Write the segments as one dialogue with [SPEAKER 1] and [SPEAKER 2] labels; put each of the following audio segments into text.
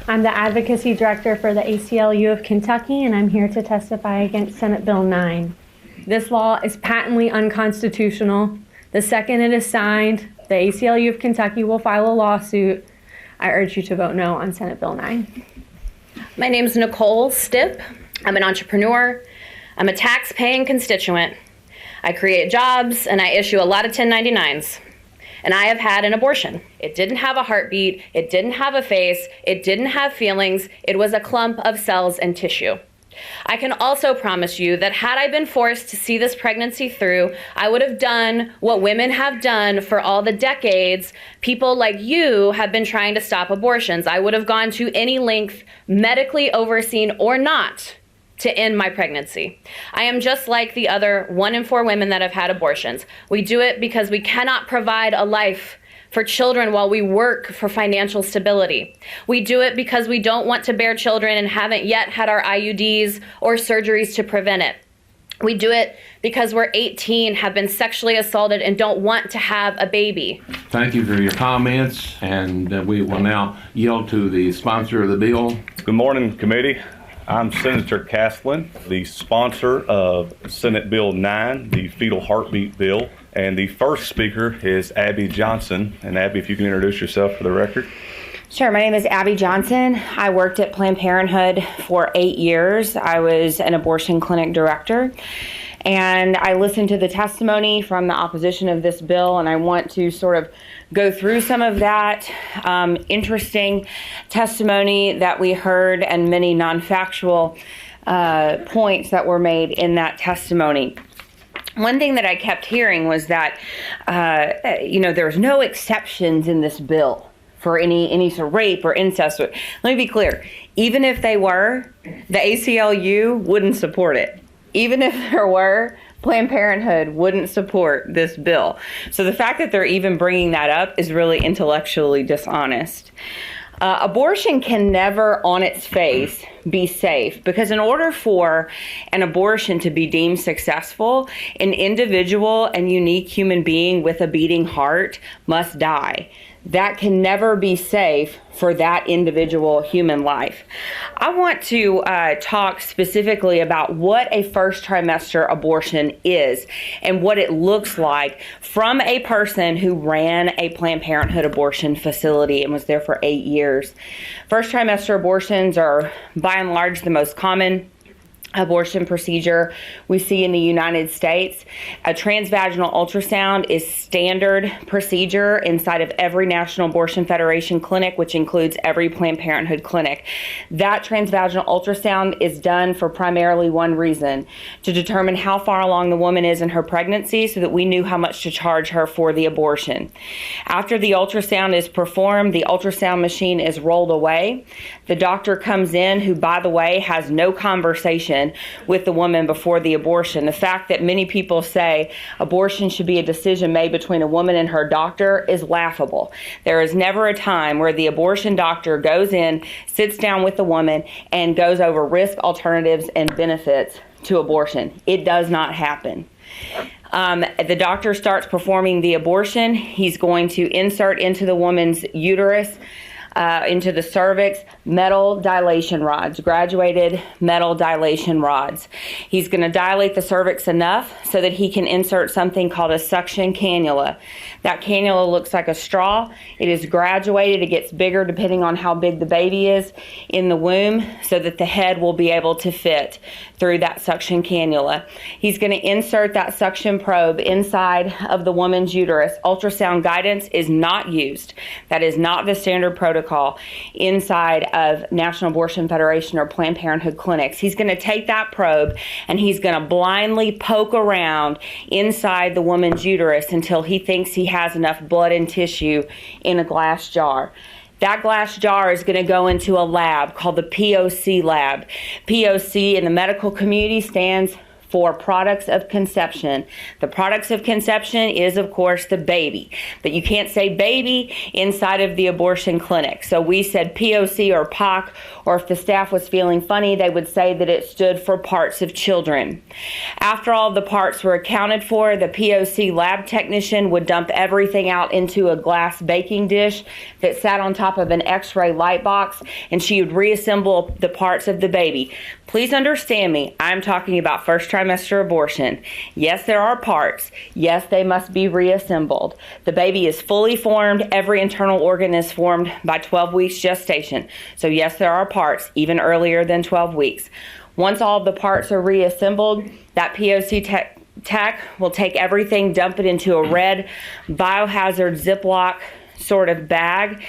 [SPEAKER 1] I'm the Advocacy Director for the ACLU of Kentucky, and I'm here to testify against Senate Bill 9. This law is patently unconstitutional. The second it is signed, the ACLU of Kentucky will file a lawsuit. I urge you to vote no on Senate Bill 9.
[SPEAKER 2] My name is Nicole Stipp. I'm an entrepreneur. I'm a tax-paying constituent. I create jobs and I issue a lot of 1099s. And I have had an abortion. It didn't have a heartbeat. It didn't have a face. It didn't have feelings. It was a clump of cells and tissue. I can also promise you that had I been forced to see this pregnancy through, I would have done what women have done for all the decades people like you have been trying to stop abortions. I would have gone to any length, medically overseen or not, to end my pregnancy. I am just like the other 1 in 4 women that have had abortions. We do it because we cannot provide a life for children while we work for financial stability. We do it because we don't want to bear children and haven't yet had our IUDs or surgeries to prevent it. We do it because we're 18, have been sexually assaulted, and don't want to have a baby.
[SPEAKER 3] Thank you for your comments, and we will now yield to the sponsor of the bill.
[SPEAKER 4] Good morning, committee. I'm Senator Castlin, the sponsor of Senate Bill 9, the fetal heartbeat bill. And the first speaker is Abby Johnson. And Abby, if you can introduce yourself for the record.
[SPEAKER 5] Sure. My name is Abby Johnson. I worked at Planned Parenthood for 8 years. I was an abortion clinic director. And I listened to the testimony from the opposition of this bill, and I want to sort of go through some of that interesting testimony that we heard and many non-factual points that were made in that testimony. One thing that I kept hearing was that, there's no exceptions in this bill for any sort of rape or incest. Let me be clear. Even if they were, the ACLU wouldn't support it. Even if there were, Planned Parenthood wouldn't support this bill. So the fact that they're even bringing that up is really intellectually dishonest. Abortion can never, on its face, be safe, because in order for an abortion to be deemed successful, an individual and unique human being with a beating heart must die. That can never be safe for that individual human life. I want to talk specifically about what a first trimester abortion is and what it looks like from a person who ran a Planned Parenthood abortion facility and was there for 8 years. First trimester abortions are by and large the most common abortion procedure we see in the United States. A transvaginal ultrasound is standard procedure inside of every National Abortion Federation clinic, which includes every Planned Parenthood clinic. That transvaginal ultrasound is done for primarily one reason: to determine how far along the woman is in her pregnancy so that we knew how much to charge her for the abortion. After the ultrasound is performed, the ultrasound machine is rolled away. The doctor comes in, who, by the way, has no conversation with the woman before the abortion. The fact that many people say abortion should be a decision made between a woman and her doctor is laughable. There is never a time where the abortion doctor goes in, sits down with the woman, and goes over risk, alternatives, and benefits to abortion. It does not happen. The doctor starts performing the abortion. He's going to insert into the woman's uterus, into the cervix, metal dilation rods, graduated metal dilation rods. He's going to dilate the cervix enough so that he can insert something called a suction cannula. That cannula looks like a straw. It is graduated. It gets bigger depending on how big the baby is in the womb, so that the head will be able to fit through that suction cannula. He's going to insert that suction probe inside of the woman's uterus. Ultrasound guidance is not used. That is not the standard protocol inside of National Abortion Federation or Planned Parenthood clinics. He's going to take that probe and he's going to blindly poke around inside the woman's uterus until he thinks he has enough blood and tissue in a glass jar. That glass jar is going to go into a lab called the POC lab. POC in the medical community stands for products of conception. The products of conception is, of course, the baby. But you can't say baby inside of the abortion clinic. So we said POC or POC, or if the staff was feeling funny, they would say that it stood for parts of children. After all the parts were accounted for, the POC lab technician would dump everything out into a glass baking dish that sat on top of an X-ray light box, and she would reassemble the parts of the baby. Please understand me, I'm talking about first trimester abortion. Yes, there are parts. Yes, they must be reassembled. The baby is fully formed. Every internal organ is formed by 12 weeks gestation. So yes, there are parts, even earlier than 12 weeks. Once all of the parts are reassembled, that POC tech will take everything, dump it into a red biohazard Ziploc sort of bag,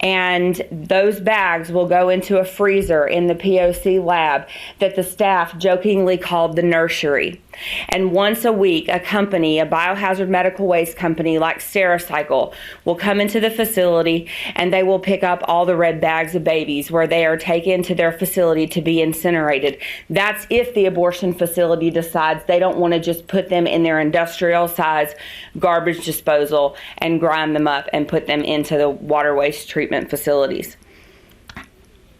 [SPEAKER 5] and those bags will go into a freezer in the POC lab that the staff jokingly called the nursery. And once a week, a biohazard medical waste company like Stericycle will come into the facility, and they will pick up all the red bags of babies where they are taken to their facility to be incinerated. That's if the abortion facility decides they don't want to just put them in their industrial size garbage disposal and grind them up and put them into the water waste treatment facilities.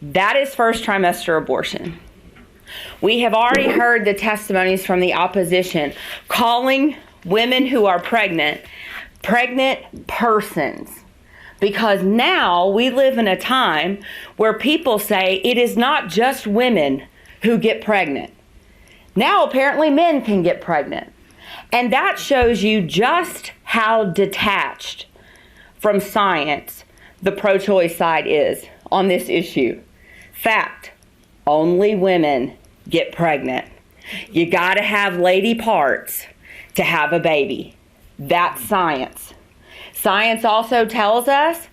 [SPEAKER 5] That is first trimester abortion. We have already heard the testimonies from the opposition calling women who are pregnant persons, because now we live in a time where people say it is not just women who get pregnant. Now apparently men can get pregnant. And that shows you just how detached from science the pro-choice side is on this issue. Fact, only women get pregnant. You gotta have lady parts to have a baby. That's science. Science also tells us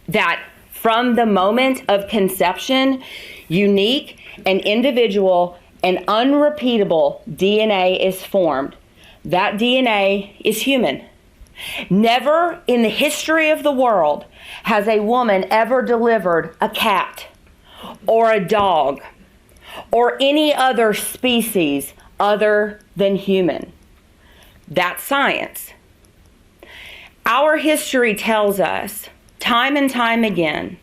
[SPEAKER 5] that from the moment of conception, unique and individual and unrepeatable DNA is formed. That DNA is human. Never in the history of the world has a woman ever delivered a cat or a dog or any other species other than human. That's science. Our history tells us time and time again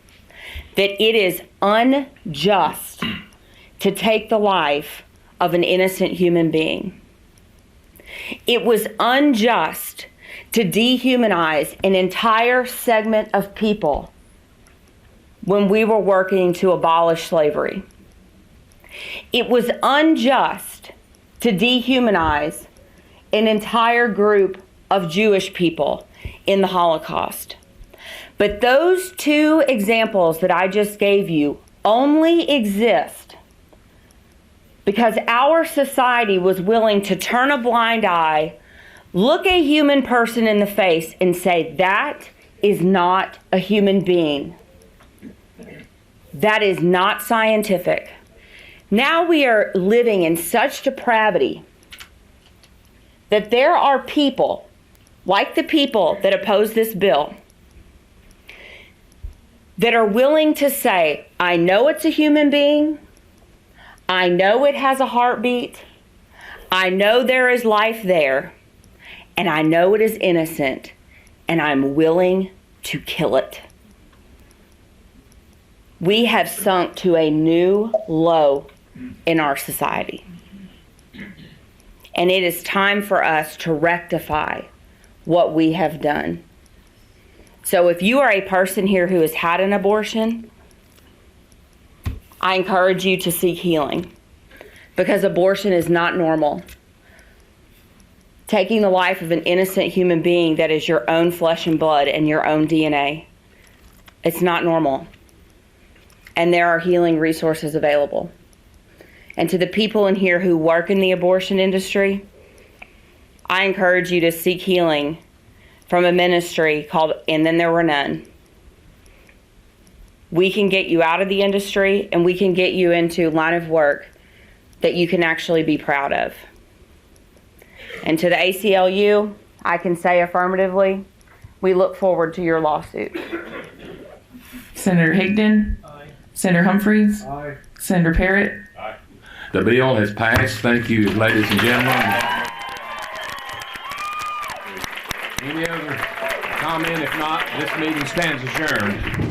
[SPEAKER 5] that it is unjust to take the life of an innocent human being. It was unjust to dehumanize an entire segment of people when we were working to abolish slavery. It was unjust to dehumanize an entire group of Jewish people in the Holocaust. But those two examples that I just gave you only exist because our society was willing to turn a blind eye, look a human person in the face, and say, that is not a human being. That is not scientific. Now we are living in such depravity that there are people, like the people that oppose this bill, that are willing to say, I know it's a human being, I know it has a heartbeat, I know there is life there, and I know it is innocent, and I'm willing to kill it. We have sunk to a new low in our society. And it is time for us to rectify what we have done. So if you are a person here who has had an abortion, I encourage you to seek healing, because abortion is not normal. Taking the life of an innocent human being that is your own flesh and blood and your own DNA, it's not normal. And there are healing resources available. And to the people in here who work in the abortion industry, I encourage you to seek healing from a ministry called And Then There Were None. We can get you out of the industry, and we can get you into a line of work that you can actually be proud of. And to the ACLU, I can say affirmatively, we look forward to your lawsuit.
[SPEAKER 6] Senator Higdon. Aye. Senator Humphreys.
[SPEAKER 7] Aye.
[SPEAKER 6] Senator Parrott.
[SPEAKER 7] Aye.
[SPEAKER 3] The bill has passed. Thank you, ladies and gentlemen. Any other comment? If not, this meeting stands adjourned.